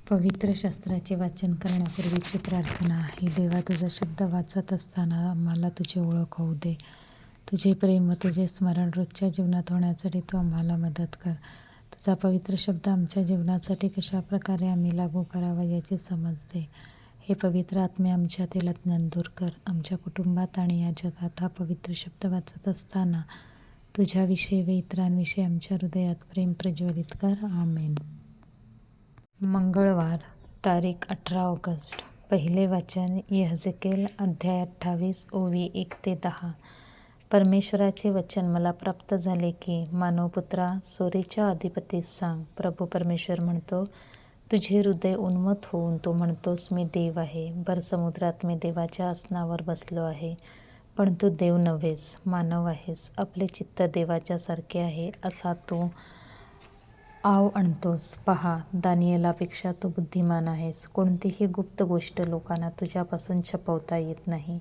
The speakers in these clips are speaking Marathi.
पवित्र शास्त्राचे वाचन करण्यापूर्वीची प्रार्थना आहे. देवा, तुझा शब्द वाचत असताना आम्हाला तुझी ओळख होऊ दे. तुझे प्रेम व तुझे स्मरण रोजच्या जीवनात होण्यासाठी तू आम्हाला मदत कर. तुझा पवित्र शब्द आमच्या जीवनासाठी कशा प्रकारे आम्ही लागू करावा याची समज दे. हे पवित्र आत्मे आमच्यातील अज्ञान दूर कर. आमच्या कुटुंबात आणि या जगात हा पवित्र शब्द वाचत असताना तुझ्याविषयी व इतरांविषयी आमच्या हृदयात प्रेम प्रज्वलित कर. आमेन. मंगळवार, तारीख 18 ऑगस्ट. पहिले वाचन यहेजकेल अध्याय 28 ओवी 1-10. परमेश्वराचे वचन मला प्राप्त झाले की, मानवपुत्रा, सोरीच्या अधिपतीस सांग. प्रभू परमेश्वर म्हणतो, तुझे हृदय उन्मत्त होऊन तू म्हणतोस, मी देव आहे. भरसमुद्रात मी देवाच्या आसनावर बसलो आहे. पण तू देव नव्हेस, मानव आहेस. आपले चित्त देवाच्या सारखे आहे असा तू आव आणतोस. पहा, दानिएलापेक्षा तू बुद्धिमान आहेस. कोणतीही गुप्त गोष्ट लोकांना तुझ्यापासून छपवता येत नाही.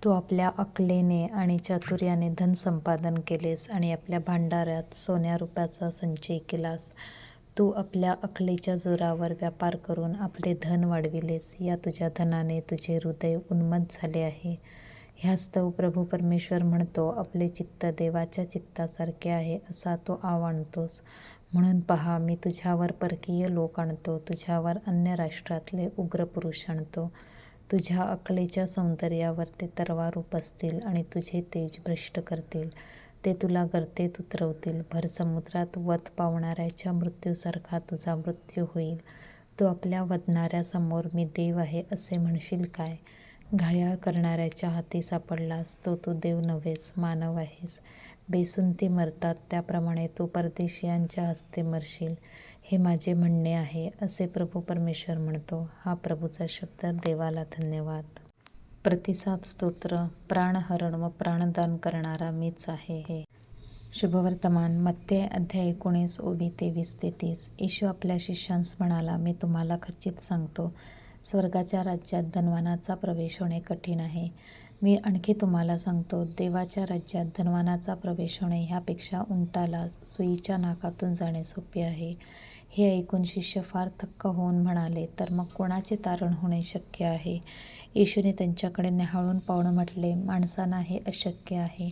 तू आपल्या अकलेने आणि चातुर्याने धन संपादन केलेस आणि आपल्या भांडारात सोन्या रुपयाचा संचय केलास. तू आपल्या अकलेच्या जोरावर व्यापार करून आपले धन वाढविलेस. या तुझ्या धनाने तुझे हृदय उन्मत्त झाले आहे. ह्यास्तव प्रभू परमेश्वर म्हणतो, आपले चित्त देवाच्या चित्तासारखे आहे असा तू आव आणतोस. म्हणून पहा, मी तुझ्यावर परकीय लोक आणतो, तुझ्यावर अन्य राष्ट्रातले उग्र पुरुष आणतो. तुझ्या अकलेच्या सौंदर्यावर ते तलवार उपसतील आणि तुझे तेज भ्रष्ट करतील. ते तुला गर्तेत उतरवतील. भरसमुद्रात वध पावणाऱ्याच्या मृत्यूसारखा तुझा मृत्यू होईल. तू आपल्या वधणाऱ्यासमोर मी देव आहे असे म्हणशील काय? घायाळ करणाऱ्याच्या हाती सापडलास तो तू देव नव्हेस, मानव आहेस. बेसुंती मरतात त्याप्रमाणे तू परदेशियांच्या हस्ते मरशील. हे माझे म्हणणे आहे असे प्रभू परमेश्वर म्हणतो. हा प्रभूचा शब्द. देवाला धन्यवाद. प्रतिसाद स्तोत्र. प्राणहरण व प्राणदान करणारा मीच आहे. हे शुभवर्तमान. मत्ते अध्याय 19 ओवी 23-30. येशू आपल्या शिष्यांस म्हणाला, मी तुम्हाला खचित सांगतो, स्वर्गाच्या राज्यात धनवानाचा प्रवेश होणे कठीण आहे. मी आणखी तुम्हाला सांगतो, देवाच्या राज्यात धनवानाचा प्रवेश होणे ह्यापेक्षा उंटाला सुईच्या नाकातून जाणे सोपे आहे. हे ऐकून शिष्य फार थक्क होऊन म्हणाले, तर मग कोणाचे तारण होणे शक्य आहे? येशूने त्यांच्याकडे न्याहाळून पाहून म्हटले, माणसांना हे अशक्य आहे,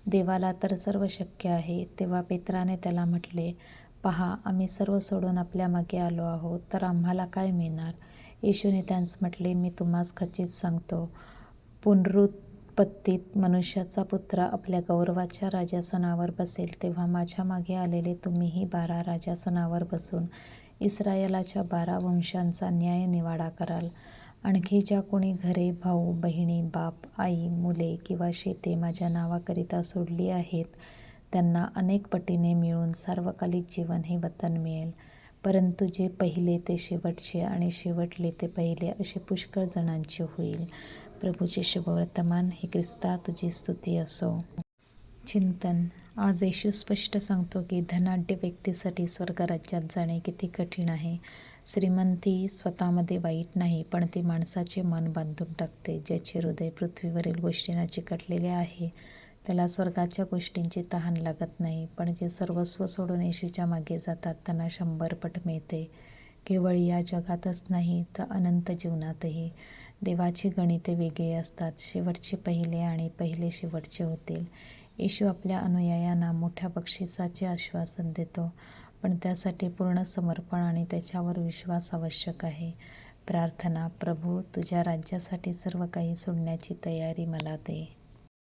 देवाला तर सर्व शक्य आहे. तेव्हा पेत्राने त्याला म्हटले, पहा, आम्ही सर्व सोडून आपल्या मागे आलो आहोत, तर आम्हाला काय मिळणार? येशूने त्यांस म्हटले, मी तुम्हास खचित सांगतो, पुनरुत्पत्तीत मनुष्याचा पुत्र आपल्या गौरवाच्या राजासनावर बसेल, तेव्हा माझ्या मागे आलेले तुम्हीही 12 राजासनावर बसून इस्रायलाच्या 12 वंशांचा न्यायनिवाडा कराल. आणखी ज्या कोणी घरे, भाऊ, बहिणी, बाप, आई, मुले किंवा शेते माझ्या नावाकरिता सोडली आहेत, त्यांना अनेक पटीने मिळून सार्वकालिक जीवन हे वतन मिळेल. परंतु जे पहिले ते शेवटचे आणि शेवटले ते पहिले असे पुष्कळ जणांचे होईल. प्रभूचे शुभवर्तमान. हे ख्रिस्ता, तुझी स्तुती असो. चिंतन. आज येशू स्पष्ट सांगतो की धनाढ्य व्यक्तीसाठी स्वर्गराज्यात जाणे किती कठीण आहे. श्रीमंती स्वतःमध्ये वाईट नाही, पण ती माणसाचे मन बांधून टाकते. ज्याचे हृदय पृथ्वीवरील गोष्टींना चिकटलेले आहे, त्याला स्वर्गाच्या गोष्टींची तहान लागत नाही. पण जे सर्वस्व सोडून येशूच्या मागे जातात त्यांना 100 पट मिळते, केवळ या जगातच नाही तर अनंत जीवनातही. देवाची गणिते वेगळी असतात. शेवटचे पहिले आणि पहिले शेवटचे होतील. येशू आपल्या अनुयायांना मोठ्या बक्षिसाचे आश्वासन देतो, पण त्यासाठी पूर्ण समर्पण आणि त्याच्यावर विश्वास आवश्यक आहे. प्रार्थना. प्रभू, तुझ्या राज्यासाठी सर्व काही सोडण्याची तयारी मला दे.